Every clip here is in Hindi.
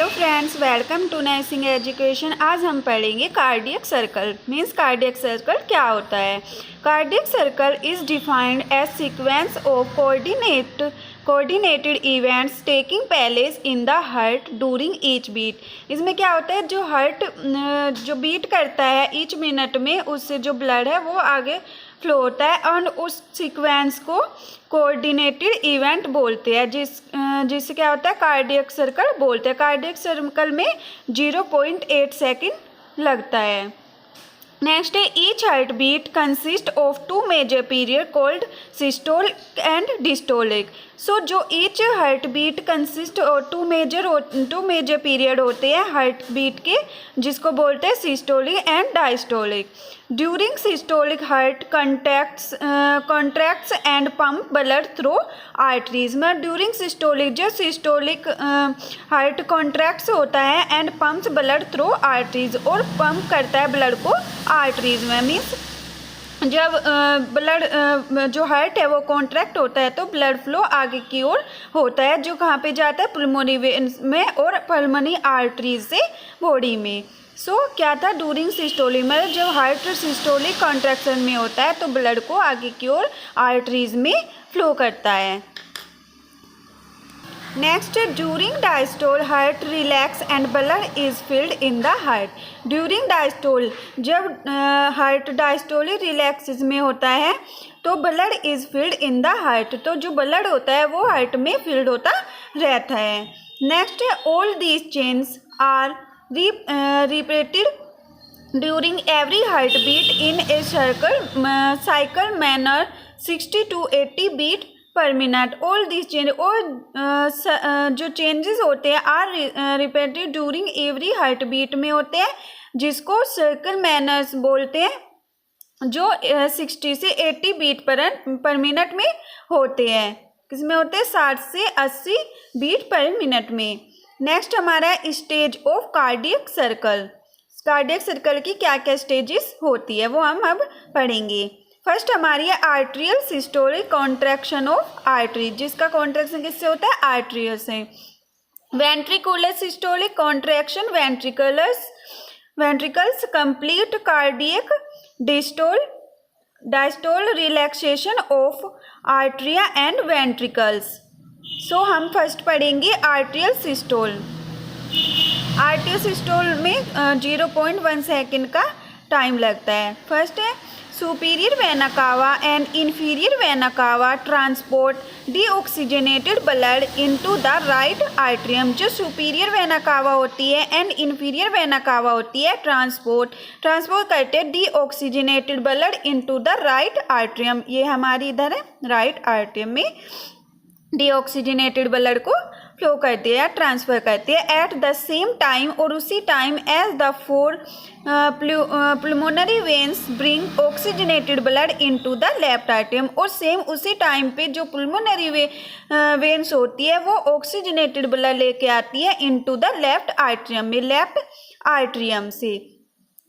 Hello friends, welcome to nursing education. आज हम पढ़ेंगे cardiac circle. Means cardiac circle क्या होता है। Cardiac circle is defined as sequence of coordinated events taking place in the heart during each beat. इसमें क्या होता है, जो हार्ट जो बीट करता है ईच मिनट में, उससे जो ब्लड है वो आगे फ्लो होता है और उस सीक्वेंस को कोऑर्डिनेटेड इवेंट बोलते हैं, जिससे क्या होता है कार्डियक सर्कल बोलते हैं। कार्डियक सर्कल में 0.8 सेकेंड लगता है। नेक्स्ट है each heart beat consist of two major period called systolic and diastolic. So जो each heart beat consist two major period होते हैं हार्ट बीट के, जिसको बोलते हैं systolic and diastolic. During systolic heart contracts and pump blood through arteries. में ड्यूरिंग सिस्टोलिक जो सिस्टोलिक हार्ट कॉन्ट्रैक्ट्स होता है and pumps blood through arteries, और पंप करता है ब्लड को आर्टरीज में। मीन्स जब ब्लड जो हार्ट है वो कॉन्ट्रैक्ट होता है तो ब्लड फ्लो आगे की ओर होता है, जो कहाँ पे जाता है पुल्मोनरी वेन्स में और पल्मोनरी आर्टरीज से बॉडी में। सो क्या था, ड्यूरिंग सिस्टोलिक मतलब जब हार्ट सिस्टोलिक कॉन्ट्रैक्शन में होता है तो ब्लड को आगे की ओर आर्टरीज में फ्लो करता है। Next, during diastole heart relax and blood is filled in the heart. During diastole जब हार्ट डायस्टोलिक रिलैक्स में होता है तो blood is filled in the heart, तो जो ब्लड होता है वो हार्ट में फिल्ड होता रहता है। Next, all these change are repeated during every heartbeat in a cycle manner 60 to 80 beat per minute. All these changes और जो चेंजेस होते हैं are repeated during every heart beat में होते हैं, जिसको सर्कल मैनर्स बोलते हैं, जो 60 से 80 बीट पर मिनट में होते हैं। किसमें होते हैं, 60 से 80 बीट पर मिनट में। नेक्स्ट हमारा stage of cardiac circle. Cardiac circle की क्या क्या स्टेजेस होती है वो हम अब पढ़ेंगे। फर्स्ट हमारी है atrial systolic contraction of artery, जिसका कॉन्ट्रैक्शन किससे होता है, आर्ट्रियल से। Ventricular systolic contraction ventricles complete cardiac diastole relaxation of atria and ventricles. So हम फर्स्ट पढ़ेंगे आर्ट्रियल सिस्टोल। आर्ट्रियल सिस्टोल में 0.1 सेकेंड का टाइम लगता है। फर्स्ट है superior vena cava and inferior vena cava transport deoxygenated blood into the right atrium. जो सुपीरियर वेना कावा होती है एंड इंफीरियर वेना कावा होती है ट्रांसपोर्ट करते हैं deoxygenated blood into the right atrium. ये हमारी इधर है राइट आर्ट्रियम में डीऑक्सीजनेटेड ब्लड को फ्लो करती है या ट्रांसफ़र करती है। एट द सेम टाइम और उसी time as the four pulmonary veins bring oxygenated blood into the left atrium, और सेम उसी टाइम पे जो पुल्मोनरी वेन्स होती है वो ऑक्सीजनेटेड ब्लड लेके आती है इनटू द लेफ्ट आर्ट्रियम में।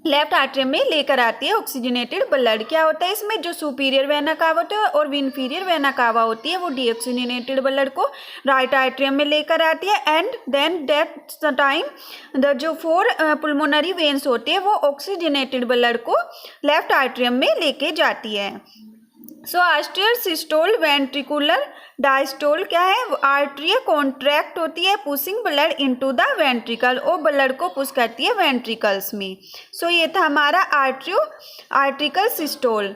लेफ्ट आर्ट्रियम में लेकर आती है ऑक्सीजनेटेड ब्लड। क्या होता है इसमें, जो सुपीरियर वेना कावा होता है और इन्फीरियर वेना कावा होती है वो डीऑक्सीजनेटेड ब्लड को राइट आर्ट्रियम में लेकर आती है, एंड देन दैट टाइम जो फोर पुल्मोनरी वेन्स होती है वो ऑक्सीजनेटेड ब्लड को लेफ्ट आर्ट्रियम में लेके जाती है। So atrial systole ventricular diastole क्या है, आर्ट्रिया कॉन्ट्रैक्ट होती है pushing blood into the ventricle, और ब्लड को पुश करती है वेंट्रिकल्स में। सो ये था हमारा आर्ट्रिकल systole.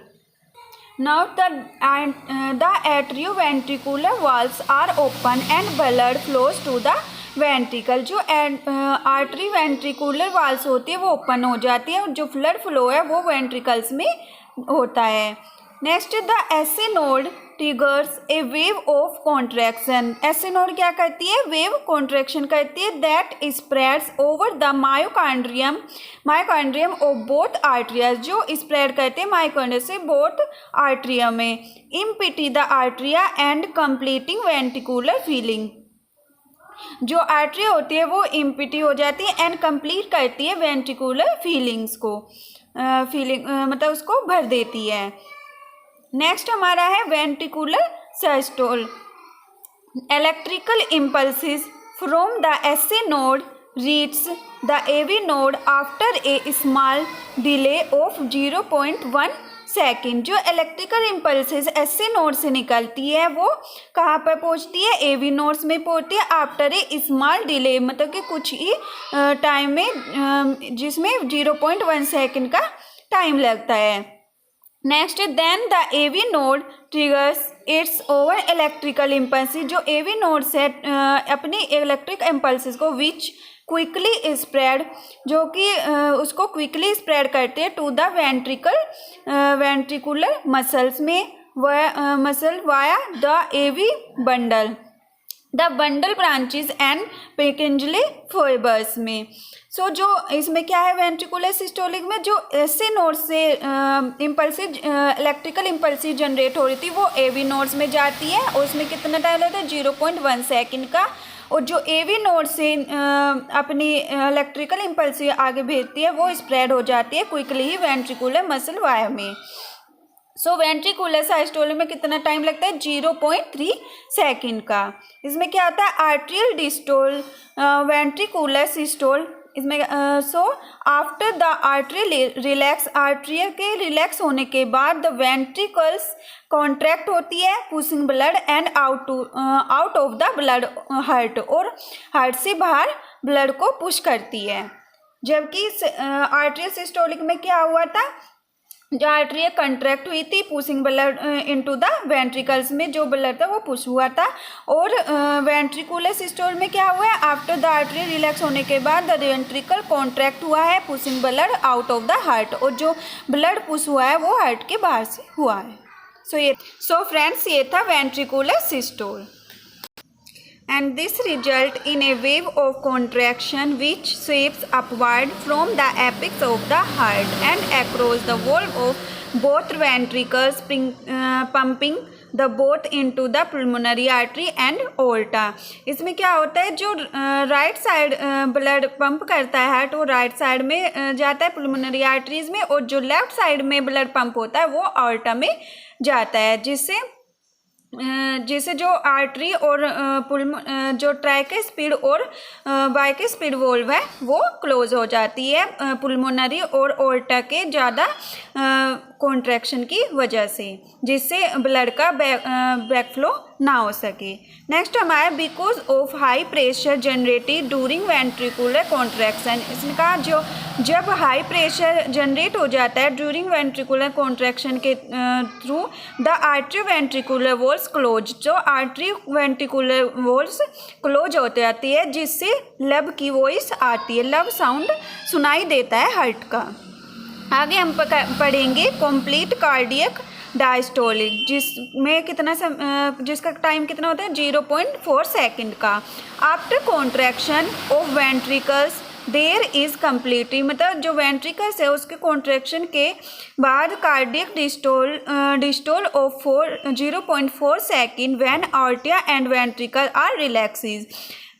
Now the atrio ventricular walls are open and blood flows to the ventricle. जो आर्टरी वेंट्रिकुलर वॉल्स होती है वो ओपन हो जाती है और जो ब्लड फ्लो है वो वेंट्रिकल्स में होता है। Next, the SA node triggers a wave of contraction. SA node क्या करती है, वेव कॉन्ट्रैक्शन करती है that spreads over the myocardium of both atrias, जो स्प्रेड करते हैं मायोकार्डियम से बोथ आर्टरिया में। Emptying the atria and completing ventricular filling. जो आर्टरी होती है वो इम्पिटी हो जाती है एंड कंप्लीट करती है वेंट्रिकुलर फीलिंग्स को, मतलब उसको भर देती है। नेक्स्ट हमारा है ventricular systole. Electrical impulses from the SA node reaches the AV node after a small delay of 0.1 second. जो इलेक्ट्रिकल इम्पल्सेस एससी नोड से निकलती है वो कहाँ पर पहुँचती है, एवी नोड्स में पहुँचती है आफ्टर ए स्मॉल डिले, मतलब कि कुछ ही टाइम में जिसमें 0.1 सेकेंड का टाइम लगता है। Next, then the AV node triggers its over electrical impulses. जो एवी नोड से अपनी इलेक्ट्रिक इम्पल्सिस को विच क्विकली स्प्रेड, जो कि उसको क्विकली स्प्रेड करते हैं टू द वेंट्रिकुलर मसल्स में muscle via the AV bundle, the bundle branches and Purkinje fibres में। सो जो इसमें क्या है, वेंट्रिकुलर सिस्टोलिक में जो एससी नोड से इम्पल्सिव इलेक्ट्रिकल इम्पल्सिव जनरेट हो रही थी वो एवी नोड्स में जाती है और उसमें कितना टाइम लगता है, 0.1 सेकेंड का। और जो एवी नोड से अपनी इलेक्ट्रिकल इम्पल्सिव आगे भेजती है वो स्प्रेड हो जाती है क्विकली ही वेंट्रिकुलर मसल वायर में। सो वेंट्रिकुलर सिस्टोलिक में कितना टाइम लगता है, 0.3 सेकेंड का। इसमें क्या आता है, आर्ट्रियल डिस्टोल, वेंट्रिकुलर सिस्टोल। इसमें so after the artery relax, atrial के रिलैक्स होने के बाद द वेंट्रिकल्स कॉन्ट्रैक्ट होती है, pushing blood and out of the blood heart, और हार्ट से बाहर ब्लड को पुश करती है। जबकि आर्ट्रियल सिस्टोलिक में क्या हुआ था, जो आर्टरी कंट्रैक्ट हुई थी, pushing blood into the ventricles में जो ब्लड था वो पुश हुआ था। और वेंट्रिकुलर सिस्टोल में क्या हुआ है, आफ्टर द आर्टरी रिलैक्स होने के बाद द वेंट्रिकल कॉन्ट्रैक्ट हुआ है, pushing blood out of the heart, और जो ब्लड पुश हुआ है वो हार्ट के बाहर से हुआ है। सो फ्रेंड्स, ये था ventricular systole. And this result in a wave of contraction which sweeps upward from the apex of the heart and across the wall of both ventricles, pumping the both into the pulmonary artery and aorta। इसमें क्या होता है, जो राइट साइड ब्लड पंप करता है हार्ट वो राइट साइड में जाता है पुलमोनरी आर्टरीज में, और जो लेफ्ट साइड में ब्लड पंप होता है वो aorta में जाता है, जिससे जो आर्टरी और जो ट्राइस्पिड और बाइस्पिड वोल्व है वो क्लोज हो जाती है पुलमोनरी और ओर्टा के ज़्यादा कॉन्ट्रैक्शन की वजह से, जिससे ब्लड का बैकफ्लो ना हो सके। नेक्स्ट हमारा because of high pressure generated during ventricular contraction. इसने कहा जो जब हाई प्रेशर जनरेट हो जाता है ड्यूरिंग वेंट्रिकुलर कॉन्ट्रैक्शन के through the artery ventricular walls close, जो आर्टरी वेंट्रिकुलर वॉल्स क्लोज हो जाती है, जिससे लब की वॉइस आती है, लब साउंड सुनाई देता है हार्ट का। आगे हम पढ़ेंगे कंप्लीट कार्डियक डायस्टोलिक, जिसका टाइम कितना होता है, 0.4 सेकेंड का। After contraction of ventricles there is completely, मतलब जो वेंट्रिकल्स है उसके कॉन्ट्रैक्शन के बाद cardiac diastole of 0.4 second when आर्टिया and ventricle are relaxes.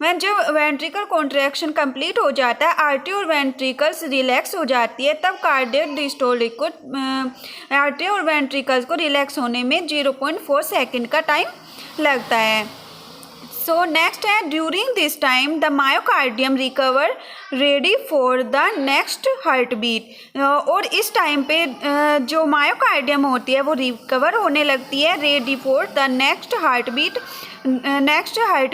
When जब वेंट्रिकल कॉन्ट्रैक्शन कंप्लीट हो जाता है, आर्टरी और वेंट्रिकल्स रिलैक्स हो जाती है, तब कार्डियक डिस्टोलिक को आर्टरी और वेंट्रिकल्स को रिलैक्स होने में 0.4 सेकेंड का टाइम लगता है। सो नेक्स्ट है during this time the myocardium recover ready for the next heart beat. और इस टाइम पे जो मायोकार्डियम होती है वो रिकवर होने लगती है ready for the next heart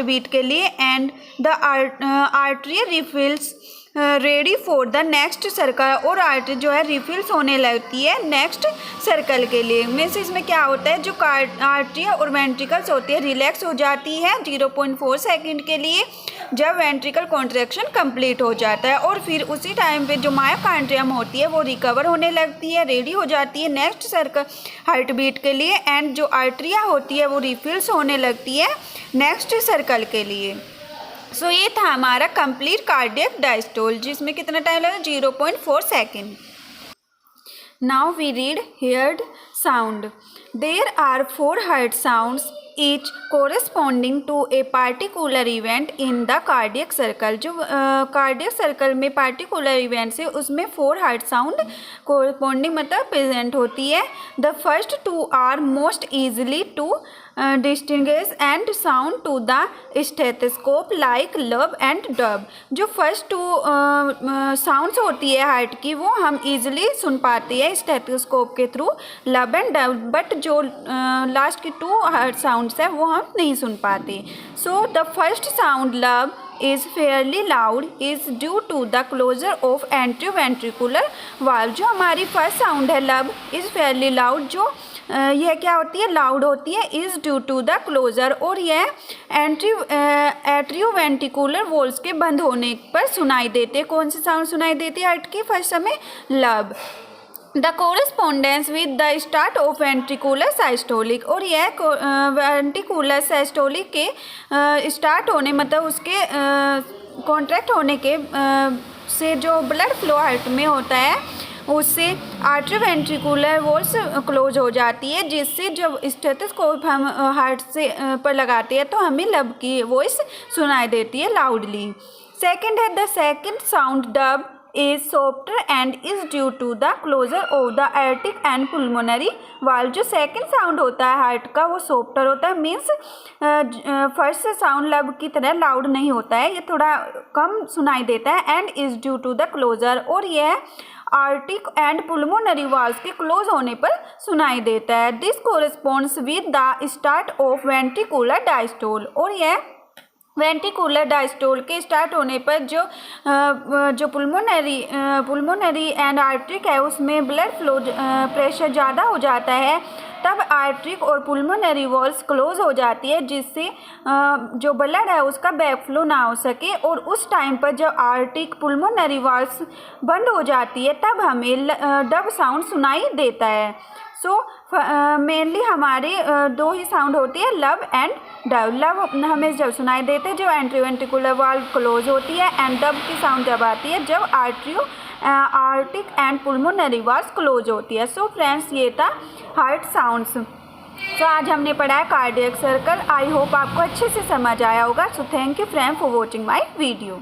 beat के लिए, and the artery refills ready for the next circle, और आर्टरी जो है रिफिल्स होने लगती है नेक्स्ट सर्कल के लिए। मीन्स इसमें क्या होता है, जो आर्टरी और वेंट्रिकल्स होती है रिलैक्स हो जाती है 0.4 सेकेंड के लिए जब वेंट्रिकल कॉन्ट्रैक्शन कंप्लीट हो जाता है, और फिर उसी टाइम पे जो मायोकार्डियम होती है वो रिकवर होने लगती है, रेडी हो जाती है नेक्स्ट सर्कल हार्ट बीट के लिए, एंड जो आर्टरिया होती है वो रिफिल्स होने लगती है नेक्स्ट सर्कल के लिए। सो ये था हमारा कंप्लीट कार्डियक डायस्टोल, जिसमें कितना टाइम लगा, 0.4 second. Now we read heard sound. There are 4 heard sounds each corresponding to a particular event in the cardiac circle। जो कार्डियक सर्कल में पार्टिकुलर इवेंट्स है उसमें 4 heard sound corresponding मतलब प्रेजेंट होती है। The first 2 are most easily to distinguish and sound to the stethoscope like lub and dub. जो फर्स्ट टू साउंड्स होती है हार्ट की वो हम इजीली सुन पाते हैं स्टेथोस्कोप के थ्रू, लब एंड डब, बट जो लास्ट की टू हार्ट साउंड्स है वो हम नहीं सुन पाते। सो द फर्स्ट साउंड लब is fairly loud is due to the closure of anteroventricular valve। जो हमारी फर्स्ट साउंड है लब is fairly loud, जो यह क्या होती है, लाउड होती है, is due to the closure, और यह एट्रियोवेंट्रिकुलर वॉल्स के बंद होने पर सुनाई देते। कौन सी साउंड सुनाई देती है हार्ट की फर्स्ट समय, lub. The correspondence with the start of ventricular systolic, और यह वेंट्रिकुलर साइस्टोलिक के स्टार्ट होने मतलब उसके कॉन्ट्रैक्ट होने के से जो ब्लड फ्लो हार्ट में होता है उससे आर्टरीवेंट्रिकुलर वॉल्स क्लोज हो जाती है, जिससे जब स्टेथोस्कोप हम हार्ट से पर लगाते हैं तो हमें लब की वॉइस सुनाई देती है लाउडली। सेकेंड है the second sound dub is softer and is due to the closure of the aortic and pulmonary valve। जो सेकेंड साउंड होता है हार्ट का वो सॉफ्टर होता है, मीन्स फर्स्ट साउंड लब की तरह लाउड नहीं होता है, ये थोड़ा कम सुनाई देता है, and is due to the closure, और यह आर्टिक एंड पुल्मोनरी वाल्व्स के क्लोज होने पर सुनाई देता है। This corresponds with the start of ventricular diastole, और यह वेंट्रिकुलर डायस्टोल के स्टार्ट होने पर जो पुल्मोनरी एंड आर्टरिक है उसमें ब्लड फ्लो प्रेशर ज़्यादा हो जाता है, तब आर्टरिक और पुल्मोनरी वॉल्स क्लोज हो जाती है, जिससे जो ब्लड है उसका बैक फ्लो ना हो सके, और उस टाइम पर जब आर्टरिक पुल्मोनरी वॉल्स बंद हो जाती है तब हमें डब साउंड सुनाई देता है। सो मेनली हमारे दो ही साउंड होती है, लब एंड डब। लब हमें जब सुनाई देते हैं जब एंट्रीवेंट्रिकुलर वाल्व क्लोज होती है, एंड डब की साउंड जब आती है जब Arctic and pulmonary valves close होती है। सो फ्रेंड्स ये था हार्ट साउंड्स। सो आज हमने पढ़ा है कार्डियक सर्कल। आई होप आपको अच्छे से समझ आया होगा। So thank you friend for watching my video.